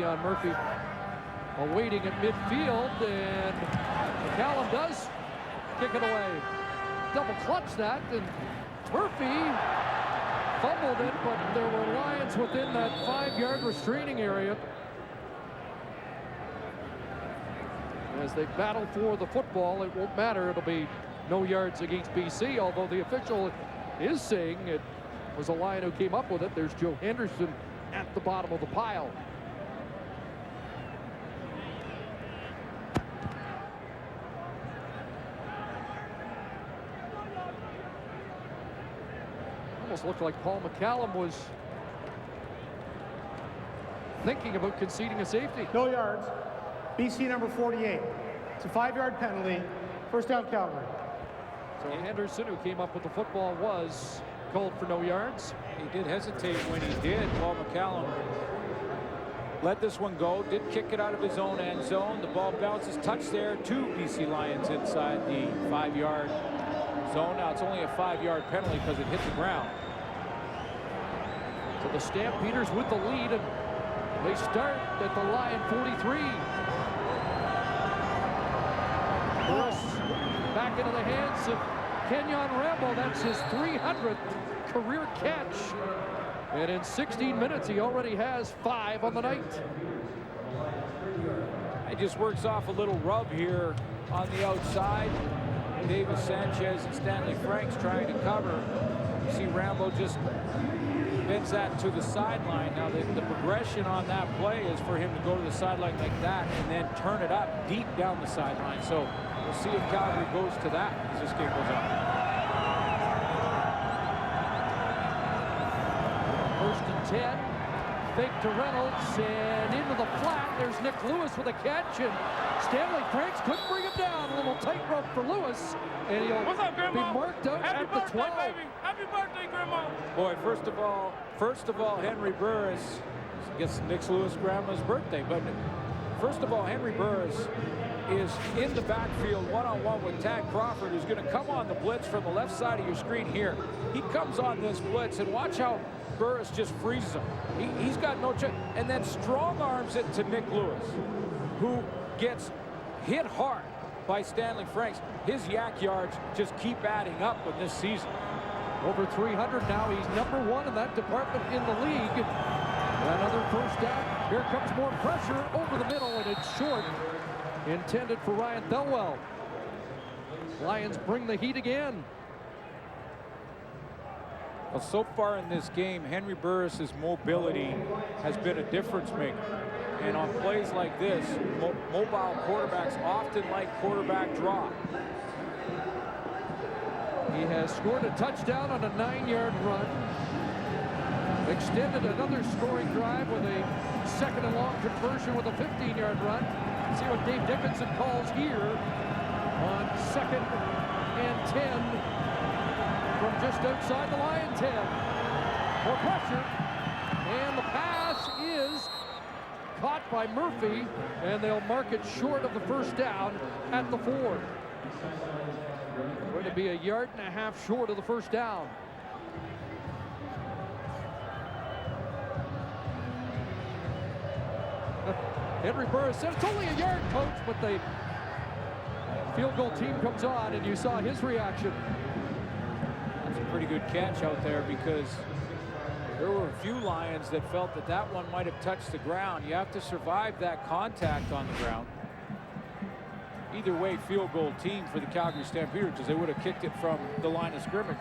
Keon Murphy awaiting at midfield, and McCallum does kick it away. Double clutch that, and Murphy fumbled it, but there were Lions within that 5-yard restraining area as they battle for the football. It won't matter. It'll be no yards against BC, although the official is saying it was a Lion who came up with it. There's Joe Henderson at the bottom of the pile. Almost looked like Paul McCallum was thinking about conceding a safety. No yards. BC number 48. It's a 5-yard penalty. First down, Calgary. So Henderson, who came up with the football, was called for no yards. He did hesitate when he did. Paul McCallum let this one go, did kick it out of his own end zone. The ball bounces, touch there. 2 BC Lions inside the 5-yard zone. Now it's only a 5-yard penalty because it hit the ground. So the Stampeders with the lead, and they start at the Lion 43. Burris back into the hands of Kenyon Rambo. That's his 300th career catch. And in 16 minutes, he already has 5 on the night. It just works off a little rub here on the outside. Davis Sanchez and Stanley Franks trying to cover. You see Rambo just bends that to the sideline. Now the progression on that play is for him to go to the sideline like that and then turn it up deep down the sideline. So we'll see if Calgary goes to that as this game goes on. First and 10. Fake to Reynolds and into the flat. There's Nick Lewis with a catch, and Stanley Franks couldn't bring him down. A little tightrope for Lewis, and he'll be marked out at the 12. Baby. Happy birthday, Grandma. Boy, first of all, Henry Burris gets Nick Lewis' grandma's birthday. But first of all, Henry Burris is in the backfield one-on-one with Tad Crawford, who's going to come on the blitz from the left side of your screen here. He comes on this blitz, and watch how Burris just freezes him. He's got no chance, and then strong arms it to Nick Lewis, who gets hit hard by Stanley Franks. His yak yards just keep adding up in this season. Over 300 now. He's number 1 in that department in the league. Another first down. Here comes more pressure over the middle, and it's short. Intended for Ryan Thelwell. Lions bring the heat again. Well, so far in this game, Henry Burris's mobility has been a difference maker. And on plays like this, mobile quarterbacks often like quarterback draw. He has scored a touchdown on a 9-yard run. Extended another scoring drive with a 2nd and long conversion with a 15-yard run. See what Dave Dickinson calls here on 2nd and 10 from just outside the Lion 10. More pressure, and the pass is caught by Murphy, and they'll mark it short of the first down at the 4. Going to be a 1.5 yards short of the first down. Henry Burris said it's only a yard, coach, but the field goal team comes on, and you saw his reaction. That's a pretty good catch out there, because there were a few Lions that felt that that one might have touched the ground. You have to survive that contact on the ground. Either way, field goal team for the Calgary Stampeders, because they would have kicked it from the line of scrimmage.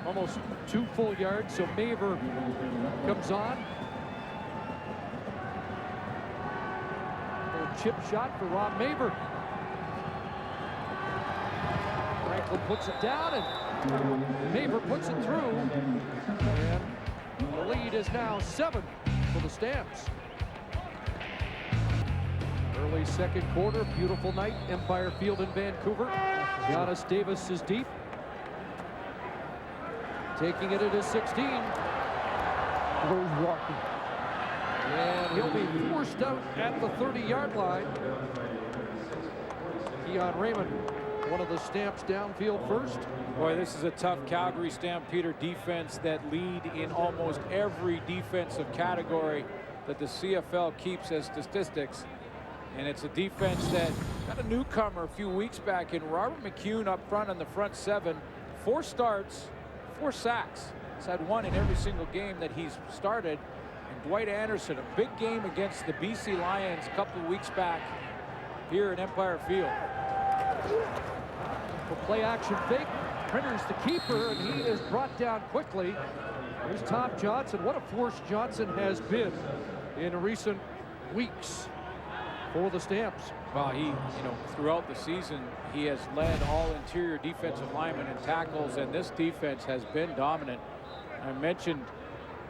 Almost 2 full yards, so Maver comes on. Little chip shot for Rob Maver. Franklin puts it down, and Maver puts it through. And the lead is now 7 for the Stamps. Early second quarter, beautiful night, Empire Field in Vancouver. Giannis Davis is deep. Taking it at his 16. And he'll be forced out at the 30-yard line. Keon Raymond, one of the Stamps downfield first. Boy, this is a tough Calgary Stampeder defense that lead in almost every defensive category that the CFL keeps as statistics. And it's a defense that got a newcomer a few weeks back in Robert McCune up front on the front 7. 4 starts, 4 sacks. He's had 1 in every single game that he's started. And Dwight Anderson, a big game against the BC Lions a couple of weeks back here at Empire Field. Play action fake. Printer's the keeper, and he is brought down quickly. Here's Tom Johnson. What a force Johnson has been in recent weeks for the Stamps. Well, he, throughout the season, he has led all interior defensive linemen in tackles, and this defense has been dominant. I mentioned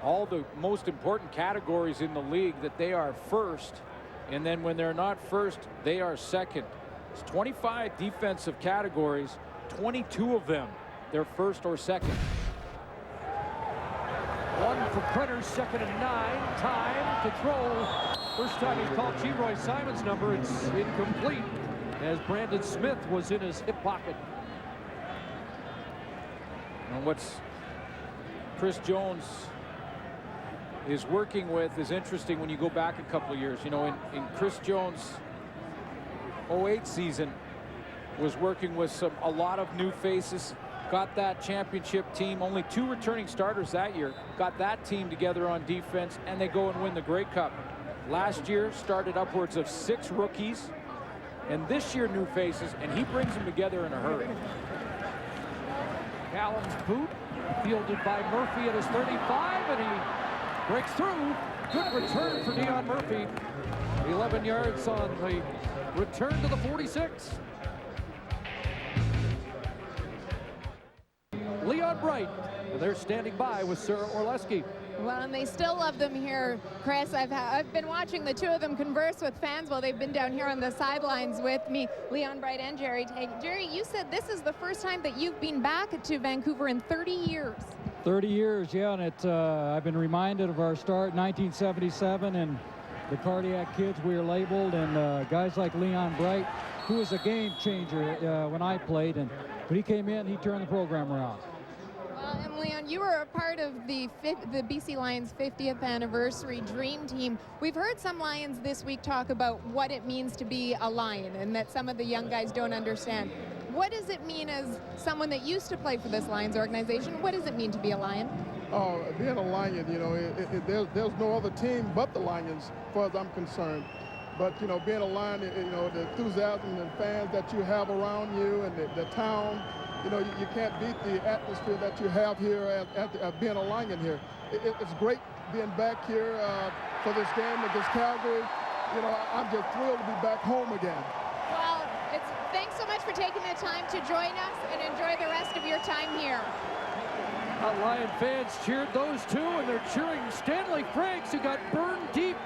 all the most important categories in the league that they are first, and then when they're not first, they are second. It's 25 defensive categories, 22 of them they're first or second. 1 for Printers, 2nd and 9. Time to throw. First time he's called G. Simon's number. It's incomplete as Brandon Smith was in his hip pocket. And what's Chris Jones is working with is interesting when you go back a couple of years. In Chris Jones' 08 season was working with a lot of new faces, got that championship team, only 2 returning starters that year, got that team together on defense, and they go and win the Grey Cup. Last year started upwards of 6 rookies, and this year new faces, and he brings them together in a hurry. Callum's boot fielded by Murphy at his 35, and he breaks through. Good return for Dion Murphy. 11 yards on the return to the 46. Leon Bright, and they're standing by with Sarah Orleski. Well, and they still love them here, Chris. I've been watching the 2 of them converse with fans while they've been down here on the sidelines with me, Leon Bright and Jerry Tagg. Jerry, you said this is the first time that you've been back to Vancouver in 30 years. 30 years, yeah, and I've been reminded of our start in 1977 and the Cardiac Kids we were labeled, and guys like Leon Bright, who was a game changer when I played, and when he came in, he turned the program around. Well, and Leon, you were a part of the BC Lions 50th anniversary dream team. We've heard some Lions this week talk about what it means to be a Lion and that some of the young guys don't understand. What does it mean as someone that used to play for this Lions organization? What does it mean to be a Lion? Oh, being a Lion, there's no other team but the Lions, as far as I'm concerned. But, being a Lion, the enthusiasm and fans that you have around you and the town, you can't beat the atmosphere that you have here at being a Lion here. It's great being back here for this game against Calgary. I'm just thrilled to be back home again. Well, thanks so much for taking the time to join us, and enjoy the rest of your time here. Lion fans cheered those 2, and they're cheering Stanley Franks, who got burned deep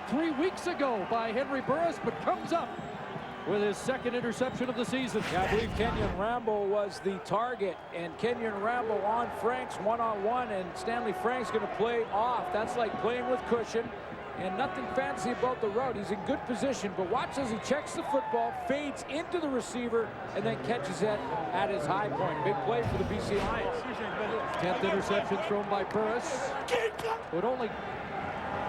3 weeks ago by Henry Burris, but comes up with his 2nd interception of the season. Yeah, I believe Kenyon Rambo was the target, and Kenyon Rambo on Franks one-on-one, and Stanley Franks going to play off. That's like playing with cushion, and nothing fancy about the route. He's in good position, but watch as he checks the football, fades into the receiver, and then catches it at his high point. Big play for the BC Lions. 10th interception thrown by Burris, who had only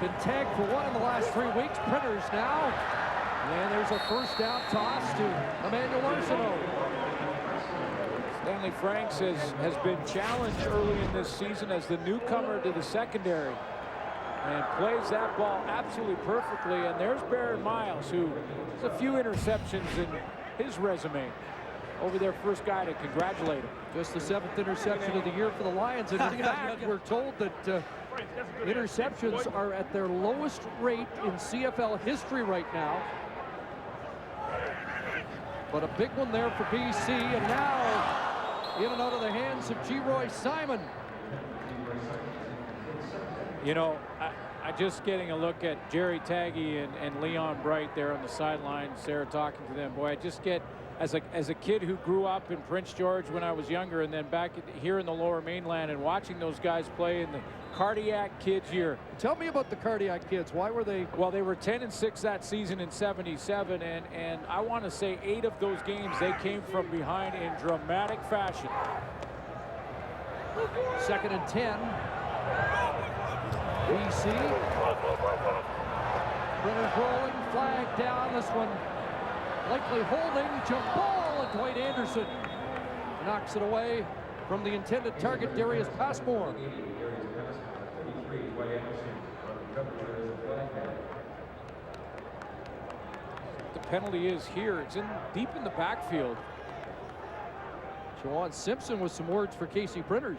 been tagged for 1 in the last 3 weeks. Printers now. And there's a first down toss to Emmanuel Arsenault. Stanley Franks has been challenged early in this season as the newcomer to the secondary, and plays that ball absolutely perfectly. And there's Barron Miles, who has a few interceptions in his resume. Over their first guy to congratulate him. Just the 7th interception of the year for the Lions. And in fact, we're told that interceptions are at their lowest rate in CFL history right now. But a big one there for BC, and now in and out of the hands of G. Simon. I just getting a look at Jerry Taggy and Leon Bright there on the sideline. Sarah talking to them. Boy, I just get, as a kid who grew up in Prince George when I was younger, and then back here in the Lower Mainland, and watching those guys play in the Cardiac Kids year. Tell me about the Cardiac Kids. Why were they? Well, they were 10-6 that season in '77, and I want to say 8 of those games they came from behind in dramatic fashion. 2nd and 10. BC Brenner's rolling, flag down. This one likely holding, jump ball, and Dwight Anderson knocks it away from the intended target, Darius Passmore. The penalty is here. It's deep in the backfield. Jawan Simpson with some words for Casey Printers.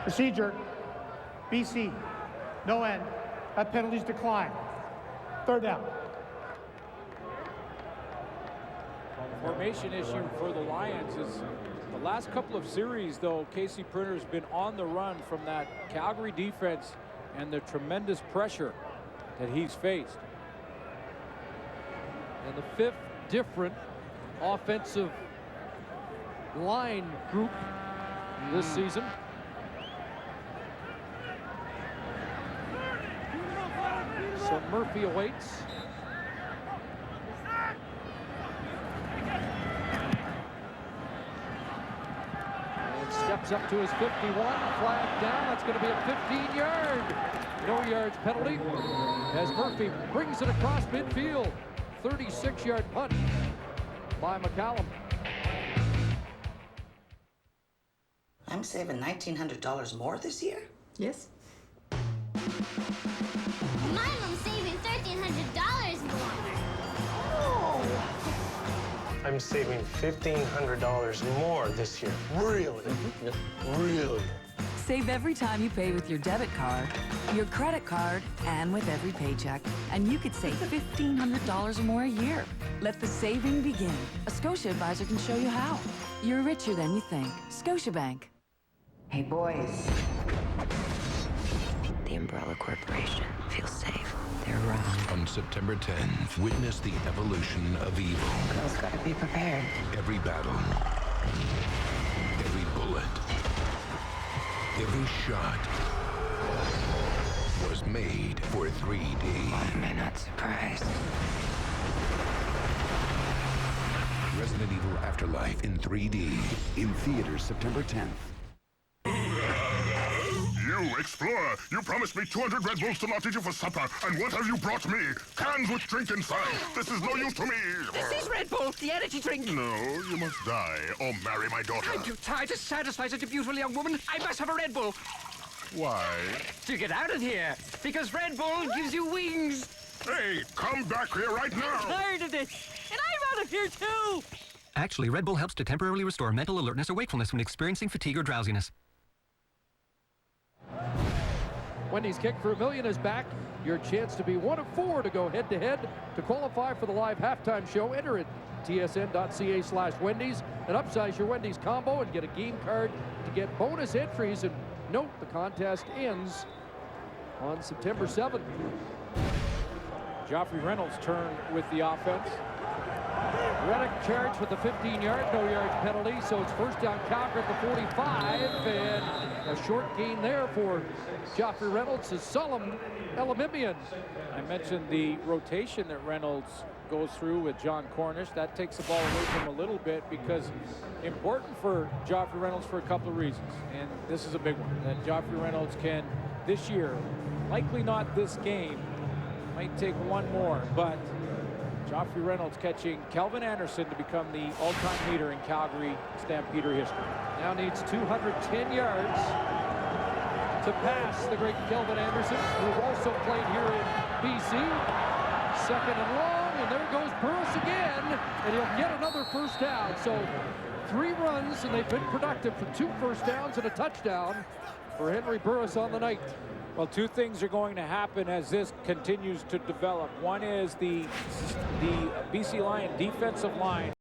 Procedure, BC, no end. That penalty's declined. Third down. Formation issue for the Lions is the last couple of series, though. Casey Printer's been on the run from that Calgary defense and the tremendous pressure that he's faced. And the fifth different offensive line group this season. So Murphy awaits. And steps up to his 51. Flag down. That's going to be a 15-yard. No yards penalty as Murphy brings it across midfield. 36-yard punt by McCallum. I'm saving $1,900 more this year? Yes. My mom's saving $1,300 more. I'm saving $1,500 more this year. Really? Really? Save every time you pay with your debit card, your credit card, and with every paycheck. And you could save $1,500 or more a year. Let the saving begin. A Scotia advisor can show you how. You're richer than you think. Scotiabank. Hey, boys. The Umbrella Corporation feels safe. They're wrong. On September 10th, witness the evolution of evil. Girls gotta be prepared. Every battle, every bullet, every shot was made for 3D. Why am I not surprised? Resident Evil Afterlife in 3D. In theaters September 10th. You, explorer! You promised me 200 Red Bulls to not eat you for supper, and what have you brought me? Cans with drink inside! This is no use to me! This is Red Bull, the energy drink! No, you must die, or marry my daughter. I'm too tired to satisfy such a beautiful young woman. I must have a Red Bull. Why? To get out of here, because Red Bull gives you wings. Hey, come back here right now! I'm tired of this, and I'm out of here too! Actually, Red Bull helps to temporarily restore mental alertness or wakefulness when experiencing fatigue or drowsiness. Wendy's Kick for $1 million is back. Your chance to be one of 4 to go head-to-head to qualify for the live halftime show. Enter at tsn.ca/Wendy's and upsize your Wendy's combo and get a game card to get bonus entries. And note, the contest ends on September 7th. Joffrey Reynolds turned with the offense. Reddick charged with the 15-yard, no yards penalty, so it's first down Calgary at the 45, and a short gain there for Joffrey Reynolds is Solomon Elamimian. I mentioned the rotation that Reynolds goes through with John Cornish. That takes the ball away from him a little bit, because important for Joffrey Reynolds for a couple of reasons, and this is a big one, that Joffrey Reynolds can, this year, likely not this game, might take one more, but Joffrey Reynolds catching Kelvin Anderson to become the all-time leader in Calgary Stampeder history. Now needs 210 yards to pass the great Kelvin Anderson, who also played here in BC. Second and long, and there goes Burris again, and he'll get another first down. So 3 runs, and they've been productive for 2 first downs and a touchdown for Henry Burris on the night. Well, 2 things are going to happen as this continues to develop. One is the BC Lion defensive line